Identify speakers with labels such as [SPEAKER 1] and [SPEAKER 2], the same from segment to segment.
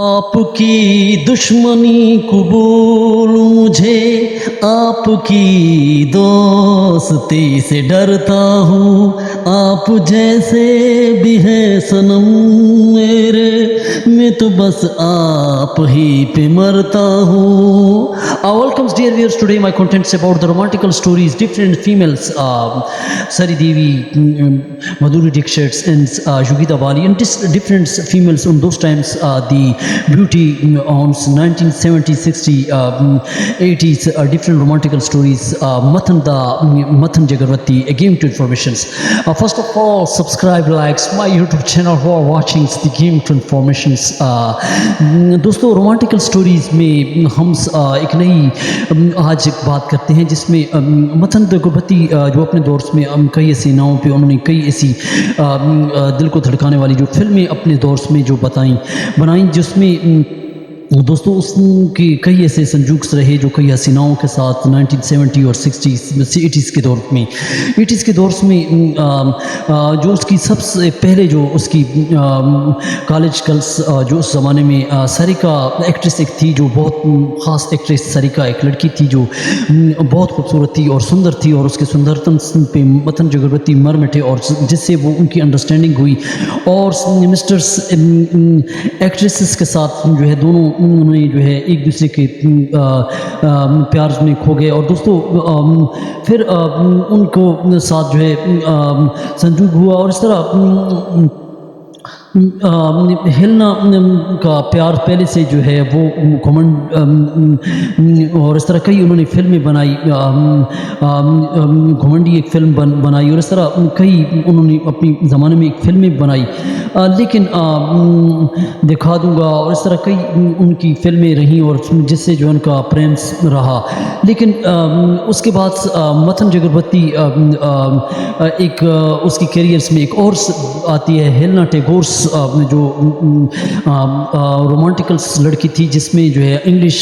[SPEAKER 1] आपकी दुश्मनी कबूल मुझे, आपकी दोस्ती से डरता हूँ। आप जैसे भी हैं सनम मेरे, मैं तो बस आप ही पे मरता हूँ. Welcome dear viewers, today my contents about the romantical stories, different females, Sari Devi, Madhuri Dixit and Yogita Bali, and different females on those times, the beauty on 1970s, 60s, 80s, different romantical stories. Mathan Jagarvati, a game to informations. First of all, subscribe, likes my YouTube channel who are watching the game to informations. दोस्तों romantical stories में हम एक नई आज बात करते हैं जिसमें मथन जगरवती जो अपने दौर में कई ऐसी नावों पे उन्होंने कई ऐसी दिल को धड़काने वाली जो फिल्में अपने दौर में जो बनाई जिसमें दोस्तों उसके कई ऐसे संजूक्स रहे जो कई हसीनाओं के साथ 1970 और 60s 80s के दौर में 80s के दौर में जो उसकी सबसे पहले जो उसकी कॉलेज गर्ल्स जो उस ज़माने में सरिका एक्ट्रेस एक थी जो बहुत ख़ास एक्ट्रेस सरिका एक लड़की थी जो बहुत खूबसूरत थी और सुंदर थी और उसके सुंदरतम पे मथन जगरवती मर मिटे और जिससे वो उनकी अंडरस्टैंडिंग हुई और मिस्टर्स एक्ट्रेसेस के साथ जो है दोनों उन्होंने जो है एक दूसरे के प्यार में खो गए और दोस्तों फिर उनको साथ जो है संजोग हुआ और इस तरह हिलना का प्यार पहले से जो है वो घमंड और इस तरह कई उन्होंने फिल्में बनाई घमंडी एक फिल्म बनाई और इस तरह कई उन्होंने अपनी ज़माने में एक फिल्में बनाई लेकिन दिखा दूंगा और इस तरह कई उनकी फिल्में रहीं और जिससे जो उनका प्रेम रहा लेकिन उसके बाद मथन जगरवती एक उसकी कैरियर्स में एक और आती है हेलेना टैगोर जो रोमांटिकल लड़की थी जिसमें जो है इंग्लिश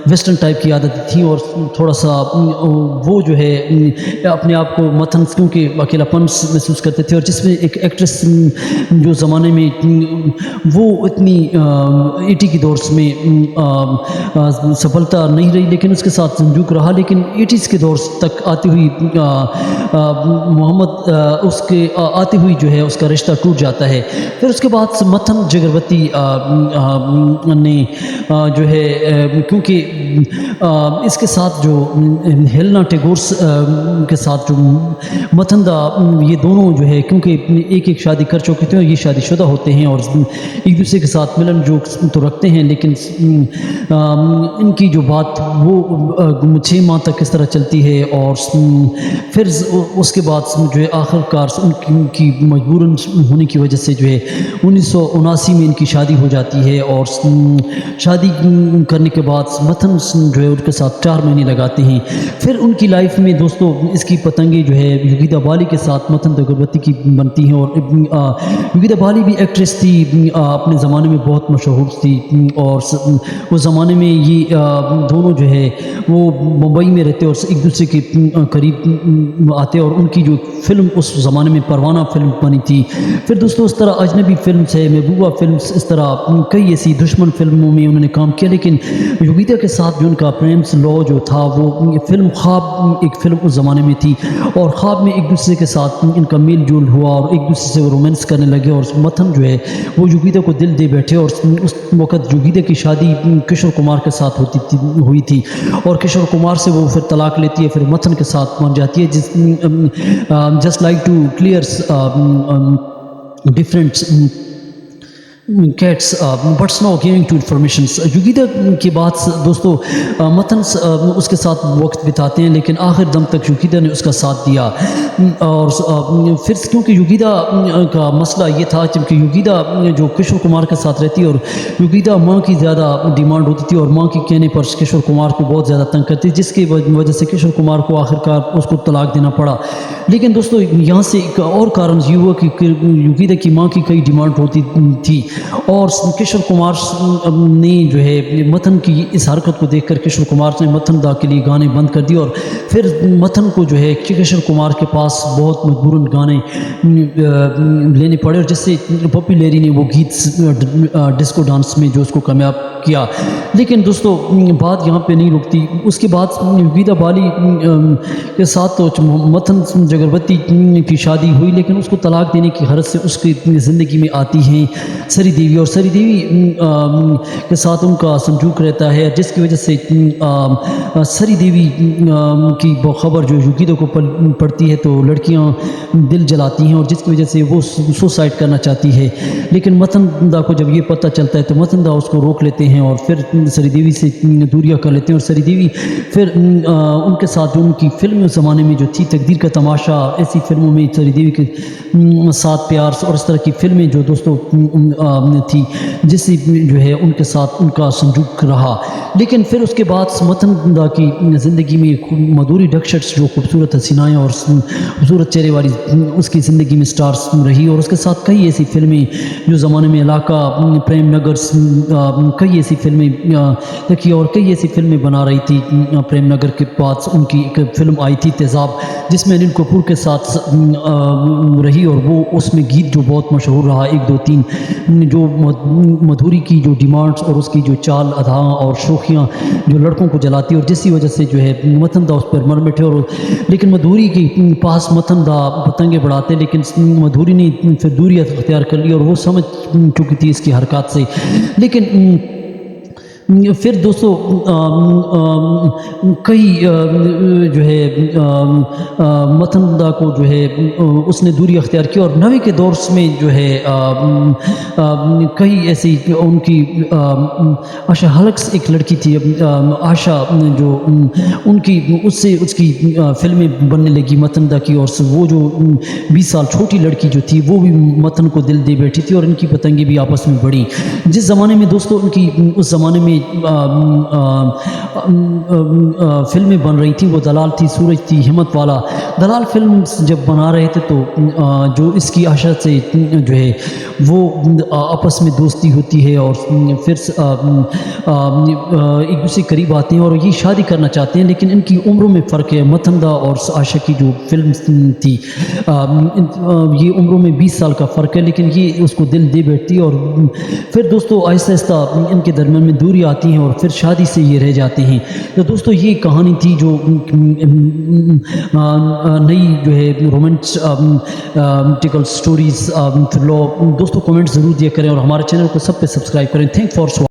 [SPEAKER 1] वेस्टर्न टाइप की आदत थी और थोड़ा सा वो जो है अपने आप को मथन क्योंकि अकेलापन महसूस करते थे और जिसमें एक एक्ट्रेस जो ज़माने में वो इतनी 80 की दौर में सफलता नहीं रही लेकिन उसके साथ संजूक रहा लेकिन 80s के दौर तक आती हुई मोहम्मद उसके आती हुई जो है उसका रिश्ता टूट जाता है फिर उसके बाद मथन जगरवती ने जो है क्योंकि इसके साथ जो हेलेना टैगोर के साथ जो मथन ये दोनों जो है क्योंकि एक शादी कर चुके थे और ये शादीशुदा होते हैं और एक दूसरे के साथ मिलन जो तो रखते हैं लेकिन इनकी जो बात वो 6 माह तक किस तरह चलती है और फिर उसके बाद जो है आखिरकार उनकी मजबूरन होने की वजह से जो है 1979 में इनकी शादी हो जाती है और शादी करने के बाद मथन जो है उनके साथ 4 महीने लगाते हैं फिर उनकी लाइफ में दोस्तों इसकी पतंगे जो है योगिता बाली के साथ मथन जगरवती की बनती हैं और योगिता बाली भी एक्ट्रेस थी अपने ज़माने में बहुत मशहूर थी और उस ज़माने में ये दोनों जो है वो मुंबई में रहते और एक दूसरे के करीब आते और उनकी जो फिल्म उस ज़माने में परवाना फिल्म बनी थी फिर दोस्तों इस तरह अजनबी फिल्म है महबूबा फिल्म इस तरह कई ऐसी दुश्मन फिल्मों में उन्होंने काम किया लेकिन योगिता के साथ जो उनका प्रेम लॉ जो था वो फिल्म ख्वाब एक फिल्म उस ज़माने में थी और ख्वाब में एक दूसरे के साथ इनका मेल जोल हुआ और एक दूसरे से वो रोमांस करने लगे और मथन जो है वो योगिता को दिल दे बैठे और उस वक़्त योगिता की शादी किशोर कुमार के साथ हुई थी और किशोर कुमार से वो फिर तलाक लेती है फिर मथन के साथ बन जाती है जिस just like to clears different cats but now giving to informations Yogita के बाद दोस्तों मथन उसके साथ वक्त बिताते हैं लेकिन आखिर दम तक योगिता ने उसका साथ दिया और फिर क्योंकि योगिता का मसला ये था क्योंकि योगिता जो किशोर कुमार के साथ रहती और योगिता माँ की ज़्यादा डिमांड होती थी और माँ के कहने पर किशोर कुमार को बहुत ज़्यादा तंग करती जिसकी वजह से किशोर कुमार को आखिरकार उसको तलाक देना पड़ा लेकिन दोस्तों यहाँ से एक और कारण ये हुआ कि योगिता की माँ की कई डिमांड होती थी اور کشور کمار نے جو ہے متن کی اس حرکت کو دیکھ کر کشور کمار نے متن دا کے لیے گانے بند کر دیے، اور پھر متن کو جو ہے کشور کمار کے پاس بہت مجبوراً گانے لینے پڑے، اور جس سے پپی لیری نے وہ گیت ڈسکو ڈانس میں جو اس کو کامیاب کیا۔ لیکن دوستو بات یہاں پہ نہیں رکتی، اس کے بعد ویدا بالی کے ساتھ تو متن جگروتی کی شادی ہوئی، لیکن اس کو طلاق دینے کی غرض سے اس کی زندگی میں آتی ہیں سری دیوی، اور سری دیوی کے ساتھ ان کا سنجوک رہتا ہے، جس کی وجہ سے سری دیوی کی خبر جو یوگیدا کو پڑتی ہے تو لڑکیاں دل جلاتی ہیں، اور جس کی وجہ سے وہ سوسائڈ کرنا چاہتی ہے۔ لیکن متن دا کو جب یہ پتہ چلتا ہے تو متن دا اس کو روک لیتے ہیں اور پھر سری دیوی سے دوریاں کر لیتے ہیں، اور سری دیوی پھر ان کے ساتھ جو ان کی فلم اس زمانے میں جو تھی تقدیر کا تماشا، ایسی فلموں میں سری دیوی کے ساتھ پیار اور اس طرح کی فلمیں جو دوستوں تھی، جس سے جو ہے ان کے ساتھ ان کا سنجوک رہا۔ لیکن پھر اس کے بعد متن دا کی زندگی میں مدھوری ڈکشٹ جو خوبصورت حسینائیں اور خوبصورت چہرے والی اس کی زندگی میں سٹارز رہی، اور اس کے ساتھ کئی ایسی فلمیں جو زمانے میں علاقہ پریم نگر کئی ایسی فلمیں دیکھی، اور کئی ایسی فلمیں بنا رہی تھی۔ پریم نگر کے بعد ان کی ایک فلم آئی تھی تیزاب، جس میں انل کپور کے ساتھ رہی، اور وہ اس میں گیت جو بہت مشہور رہا 1 2 3، جو مدھوری کی جو ڈیمانڈز اور اس کی جو چال ادا اور شوخیاں جو لڑکوں کو جلاتی، اور جس کی وجہ سے جو ہے متن دا اس پر مر مٹے، اور لیکن مدھوری کے پاس متن دا پتنگیں بڑھاتے، لیکن مدھوری نے پھر دوری اختیار کر لی اور وہ سمجھ چکی تھی اس کی حرکات سے۔ لیکن پھر دوستو کئی جو ہے متن دا کو جو ہے اس نے دوری اختیار کی، اور 90 کے دور میں جو ہے کئی ایسی ان کی آشا ہلکس ایک لڑکی تھی آشا، جو ان کی اس کی فلمیں بننے لگی متن دا کی، اور وہ جو 20 سال چھوٹی لڑکی جو تھی وہ بھی متن کو دل دے بیٹھی تھی، اور ان کی پتنگیں بھی آپس میں بڑھی۔ جس زمانے میں دوستو ان کی اس زمانے میں فلمیں بن رہی تھیں، وہ دلال تھی، سورج تھی، ہمت والا۔ دلال فلم جب بنا رہے تھے تو جو اس کی آشا سے جو ہے وہ آپس میں دوستی ہوتی ہے، اور پھر ایک دوسرے قریب آتے ہیں اور یہ شادی کرنا چاہتے ہیں، لیکن ان کی عمروں میں فرق ہے۔ متن دا اور آشا کی جو فلم تھی یہ عمروں میں 20 سال کا فرق ہے، لیکن یہ اس کو دل دے بیٹھتی ہے، اور پھر دوستو آہستہ آہستہ ان کے درمیان میں دوری آتی ہیں، اور پھر شادی سے یہ رہ جاتے ہیں۔ تو دوستو یہ کہانی تھی جو نئی جو ہے رومانٹیکل سٹوریز۔ دوستو کمنٹ ضرور دیا کریں، اور ہمارے چینل کو سب پہ سبسکرائب کریں۔ Thank for